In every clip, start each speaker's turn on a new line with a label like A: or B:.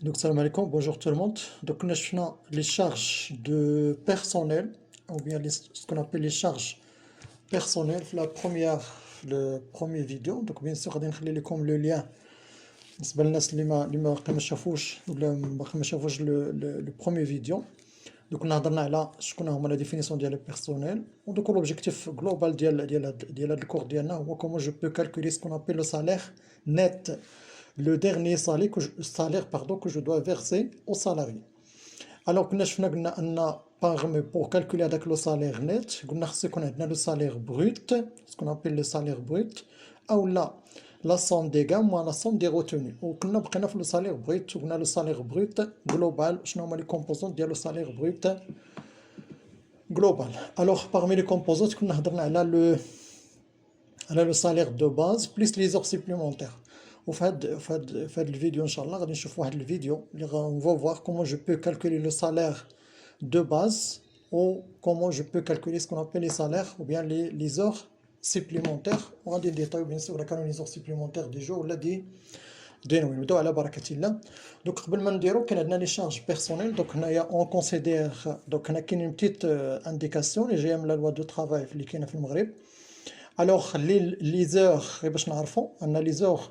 A: Donc, salam alaikum, bonjour tout le monde. Donc, nous avons les charges de personnel, ou bien ce qu'on appelle les charges personnelles, le premier vidéo. Donc, bien sûr, غادي نخلي لكم le lien بالنسبة للناس اللي ما باقي ما شافوش ولا ما باقي ما شافوش le premier vidéo. Donc, nous هضرنا على شكون هما la définition ديال le personnel. Donc, l'objectif global ديال هذا الكور ديالنا هو comment je peux calculer ce qu'on appelle le salaire net. Le dernier salaire pardon, que je dois verser au salarié. Alors, pour calculer avec le salaire net, on a le salaire brut, ce qu'on appelle le salaire brut, ou la somme des gains moins la somme des retenues. On a le salaire brut, on a le salaire brut global, je les composants de le salaire brut global. Alors, parmi les composants, on a le salaire de base plus les heures supplémentaires. وفي هاد الفيديو ان شاء الله غادي نشوف واحد الفيديو اللي on va voir comment je peux calculer le salaire de base ou comment je peux calculer ce qu'on appelle les salaires ou bien les heures supplémentaires وغادي نديطايو bien sûr كانوا les heures supplémentaires دي جو ولا دي نوي نبداو على بركة الله. دونك قبل ما نديرو كاين عندنا لي شارج بيرسونيل. دونك هنايا اون كونسيدير دونك هنا كاين بتيت انديكاسيون اللي جايه من لا لوا دو ترافاي اللي كاينه في المغرب. الوغ لي زور باش نعرفو ان لي زور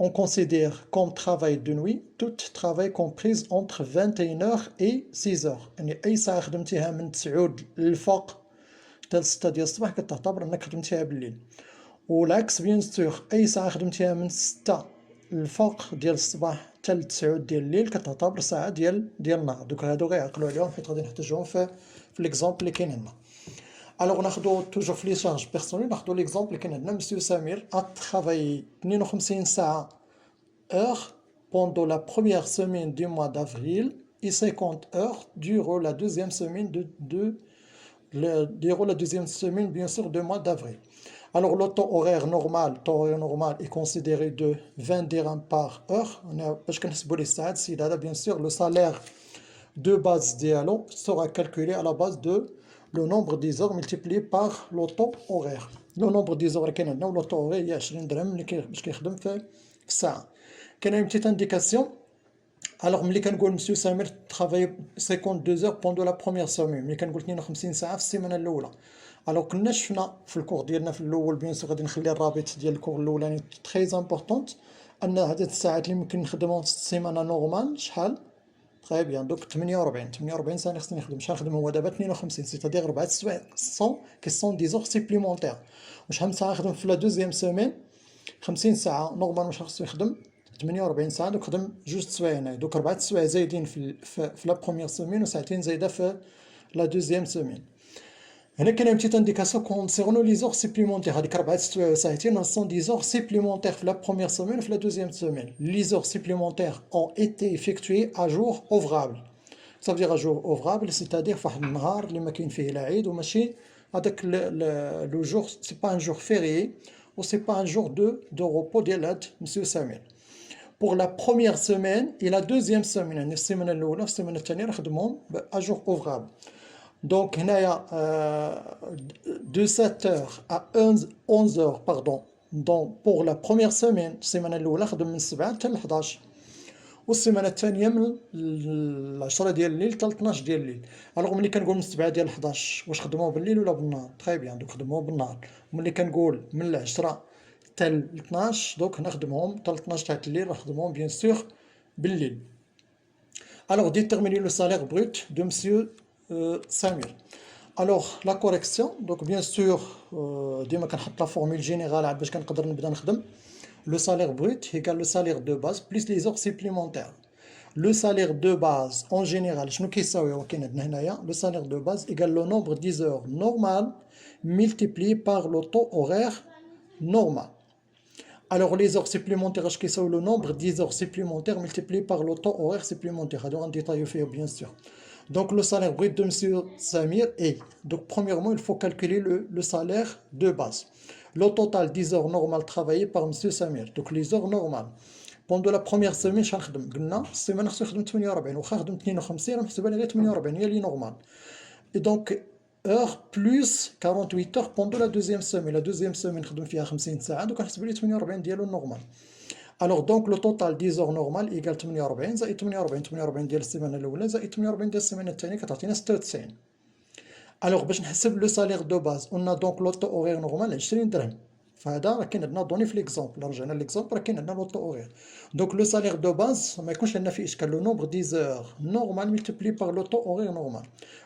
A: on considère comme travail de nuit tout travail compris entre 21h et 6h. يعني أي ساعة خدمتيها من 9 للفوق حتى 6 ديال الصباح كتعتبر أنك خدمتيها بالليل. والعكس بيان سور أي ساعة خدمتيها من 6 للفوق ديال الصباح حتى 9 ديال الليل كتعتبر ساعة ديال النهار. دوك هادو غيعقلوا عليهم حيت غادي نحتاجوهم في ليكزامبل اللي كاين عندنا. Alors, on a toujours les charges personnelles. On a l'exemple que M. Samir a travaillé 52 heures pendant la première semaine du mois d'avril et 50 heures durant la deuxième semaine bien sûr, du mois d'avril. Alors, le taux horaire normal est considéré de 20 dirhams par heure. Parce que bien sûr, le salaire de base dialo sera calculé à la base de le nombre des heures multiplié par le taux horaire. Le nombre des heures كاين عندنا le taux horaire هي 20 درهم باش كيخدم في الساعة. كاين une petite indication. Alors ملي كنقول مسيو سمير travaille 52 heures pendant la première semaine ملي كنقول 52 ساعة في السيمانة الأولى. Alors كنا شفنا في الكور ديالنا في الأول بيان سور غادي نخلي الرابط ديال الكور الأولاني très important أن عدد الساعات اللي ممكن نخدمهم في السيمانة نورمال شحال. Très bien, donc 48 ساعة خصني نخدم. شحال نخدم هو دابا 52 سيتادير 4 سوايع كي سون دي زور سيبليمونتير. وشحال من ساعة نخدم في لا دوزيام سيمين 50 ساعة نورمالمون شحال خصني نخدم 48 ساعة. دوك خدم جوج سوايع هنايا. دوك 4 سوايع زايدين في لا بروميير سيمين وساعتين زايدة في لا دوزيام سيمين. هنا كاين بتيت انديكاسيون كونسيرنو لي زور سيبليمونتير. هذيك 4 سوايع وساعتين سون دي زور سيبليمونتير في لا بروميير سيمين وفي لا دوزيام سيمين. لي زور سيبليمونتير ont été effectués à jour ouvrable. Ça veut dire à jour ouvrable, c'est-à-dire فواحد النهار اللي ما كاين فيه لا عيد وماشي هذاك لو جور سي با ان جور فيريي و سي با ان جور دو repos ديال هاد مسيو سمير. Pour la première semaine et la deuxième semaine, يعني السيمانة الأولى والسيمانة الثانية نخدمهم à jour ouvrable. Donc, de 7h à 11h, pardon. Donc, pour la première semaine, السيمانة الأولى خدم من 7 حتى ل 11 والسيمانة الثانية من 10 ديال الليل حتى ل 12 ديال الليل. الوغ ملي كنقول من 7 ديال 11 واش خدموه بالليل ولا بالنهار؟ تري بيان دوك خدموه بالنهار. وملي كنقول من 10 حتى ل 12 دوك نخدمهم حتى ل 12 تاع الليل نخدمهم بيان سور بالليل. الوغ déterminer le salaire brut de monsieur Samir. Alors la correction, donc bien sûr ديما كنحط la formule générale باش كنقدر نبدا نخدم. Le salaire brut égale le salaire de base plus les heures supplémentaires. Le salaire de base en général شنو كيساوي هو كاين عندنا هنايا le salaire de base égale le nombre des heures normales multiplié par le taux horaire normal. Alors les heures supplémentaires اش كيساوي le nombre des heures supplémentaires multiplié par le taux horaire supplémentaire. هادو غنديطايو فيه bien sûr. Donc le salaire brut de monsieur Samir est, donc premièrement il faut calculer le salaire de base. Le total des heures normales travaillées par monsieur Samir. Donc les heures normales. Pendant la première semaine شحال خدم؟ قلنا السيمانة خصو يخدم 48 واخا خدم 52 راه محسوبة لي غير 48 هي لي نورمال. Et donc heures plus 48 heures pendant la deuxième semaine. La deuxième semaine خدم فيها 50 ساعة دوك نحسبوا لي 48 ديالو نورمال. الوغ دونك لو توتال 10 اور نورمال ايكال 48 زائد 48 ديال السيمانه الاولى زائد 48 ديال السيمانه الثانيه كتعطينا 96. الوغ باش نحسب لو سالير دو باز قلنا دونك لو تو اورير نورمال 20 درهم، فهذا راه كاين عندنا دوني في ليكزومبل، رجعنا ليكزومبل راه كاين عندنا لو تو اورير. دونك لو سالير دو باز ما يكونش عندنا فيه اشكال، لو نومبر 10 زور نورمال ملتيبلي بار لو تو اورير نورمال.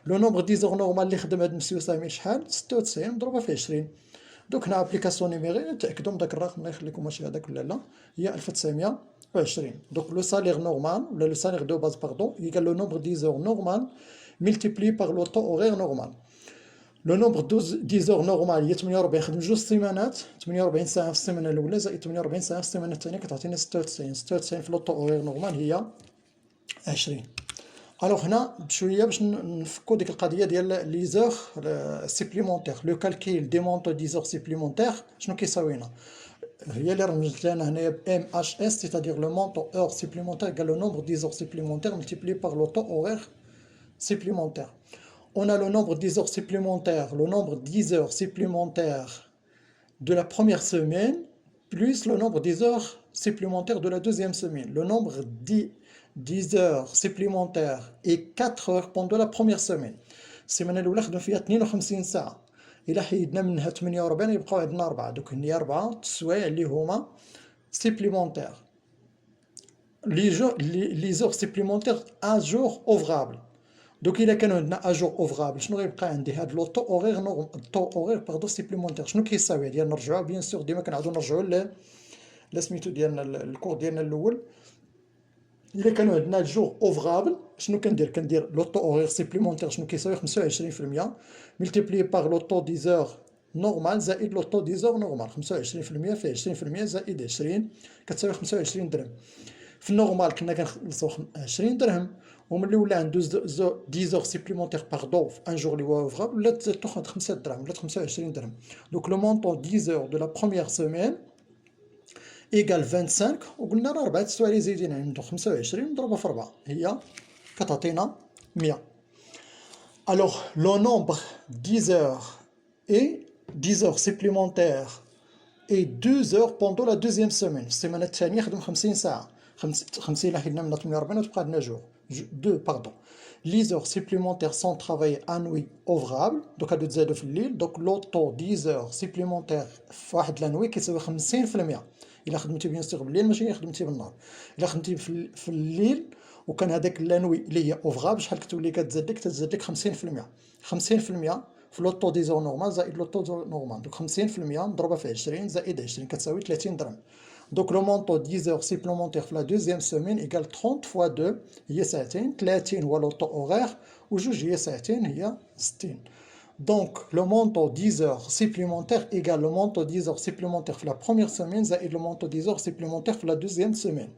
A: لو نومبر 10 زور نورمال اللي خدم هاد مسيو سامي شحال 96 مضروبه في 20. دوك هنا ابليكاسيون نيميري نتاكدوا من داك الرقم، الله يخليكم ماشي هذاك ولا لا، هي 1920. دونك لو سالير نورمال ولا لو سالير دو باز باردون يقال لو نومبر 10 زور نورمال ملتيبلي بار لو تو اورير نورمال. لو نومبر 10 زور نورمال هي 48 خدم جوج سيمانات، 48 ساعه في السيمانه الاولى زائد 48 ساعه في السيمانه الثانيه كتعطينا 96. 96 في لو تو اورير نورمال هي 20. الوغ هنا بشويه باش نفكو ديك القضيه ديال لي زور سيبليمونتير، لو كالكيل دي مونطو دي زور سيبليمونتير شنو كيساوينا، هي اللي رمزت لنا هنايا ب ام اش اس، سيتادير لو مونطو اور سيبليمونتير قال لو نومبر دي زور سيبليمونتير ملتيبلي بار لو تو اورير supplémentaire. On a le nombre des heures supplémentaires, le nombre des heures supplémentaires de la première semaine, plus le nombre des heures supplémentaires de la deuxième semaine. Le nombre 10 heures supplémentaires et 4 heures pendant la première semaine. السيمانة الأولى خدمنا فيها 52 ساعة، إلا حيدنا منها 48 يبقاو عندنا 4، دوك هني 4 السوايع اللي هما supplémentaires. Les heures supplémentaires à jour ouvrable. دوك الا كانوا عندنا اجور اوفغابل شنو غيبقى عندي هاد لو تو اورير باردون سيبليمونتير شنو كيساوي ديال نرجعوا بيان سور ديما كنعاودو نرجعوا لسميتو ديالنا الكور ديالنا الاول. الا كانوا عندنا الجور اوفغابل شنو كندير لو تو اورير سيبليمونتير شنو كيساوي 25% ملتيبلي بار لو تو 10 زور نورمال زائد لو تو 10 زور نورمال، 25% في 20% زائد 20 كتساوي 25 درهم. في النورمال كنا كنخلصو 20 درهم، وملي ولا عنده 10 زور سيبليمونتير باردون في ان جور اللي هو اوفغابل ولا تاخد 5 دراهم ولا 25 درهم. دونك لو مونطون 10 زور دو لا بروميير سيمين ايكال 25، وقلنا راه 4 السوايع اللي زايدين عنده 25 مضروبه في 4 هي كتعطينا 100. الوغ لو نومبر 10 زور اي 10 زور سيبليمونتير اي 2 زور بوندون لا دوزيام سيمين، في السيمانه الثانيه خدم 50 ساعه، 50 اللي حيدنا منها 48 وتبقى عندنا جور 2 باردون. Les heures supplémentaires sont travaillées à nuit ouvrable، دوك هادو تزادو في الليل، دوك لو طو 10 زور سيبليمونتير في واحد لا نوي كيساوي 50%. الا خدمتي بيان سور بالليل ماشي خدمتي بالنهار، الا خدمتي في الليل وكان هذاك لا نوي اللي هي اوفغابل شحال كتولي كتزاد لك 50%. 50% في لو طو 10 زور نورمال زائد لو طو نورمال، دوك 50% مضروبه في 20 زائد 20 كتساوي 30 درهم. Donc le montant 10 heures supplémentaires في la deuxième semaine égale 30 fois 2 هي ساعتين، 30 هو لو طو اورير وجوج هي ساعتين هي 60. Donc le montant 10 heures supplémentaires égale le montant 10 heures supplémentaires في la première semaine زائد le montant 10 heures supplémentaires في la deuxième semaine.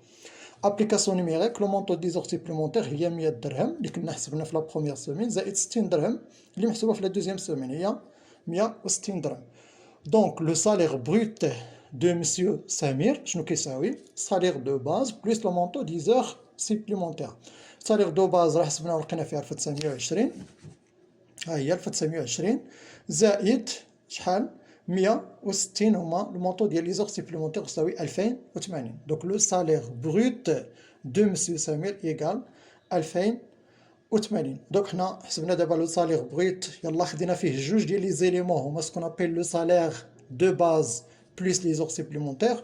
A: Application numérique le montant 10 heures supplémentaires هي 100 درهم اللي كنا حسبنا في la première semaine زائد 60 درهم اللي محسوبه في la deuxième semaine هي 160 درهم. Donc le salaire brut de Monsieur Samir, شنو كيساوي salaire de base plus le montant 10 heures supplémentaires. salaire de base راه حسبنا ولقينا فيها 1920، ها هي 1920 زائد شحال 160 هما لو مونطو ديال لي زور سيبليمونتير يساوي 2080. دونك لو سالير بروت دو مسيو سمير ايكال 2080. دونك حنا حسبنا دابا لو سالير بروت، يلا خدينا فيه جوج ديال لي زيليمون هما سكون ابيل لو سالير دو باز plus les heures supplémentaires.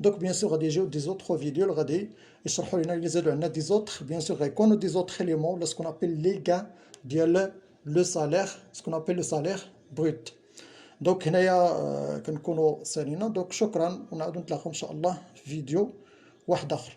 A: Donc bien sûr غادي يجيو دي زوتر فيديو اللي غادي يشرحوا لنا اللي زادوا عندنا دي زوتر، بيان سور غيكونوا دي زوتر اليمون ولا سكون ابيل لي كا ديال لو سالير سكون ابيل لو سالير بروت. دونك هنايا كنكونوا سالينا. دونك شكرا ونعاودوا نتلاقاو ان شاء الله في فيديو واحد اخر.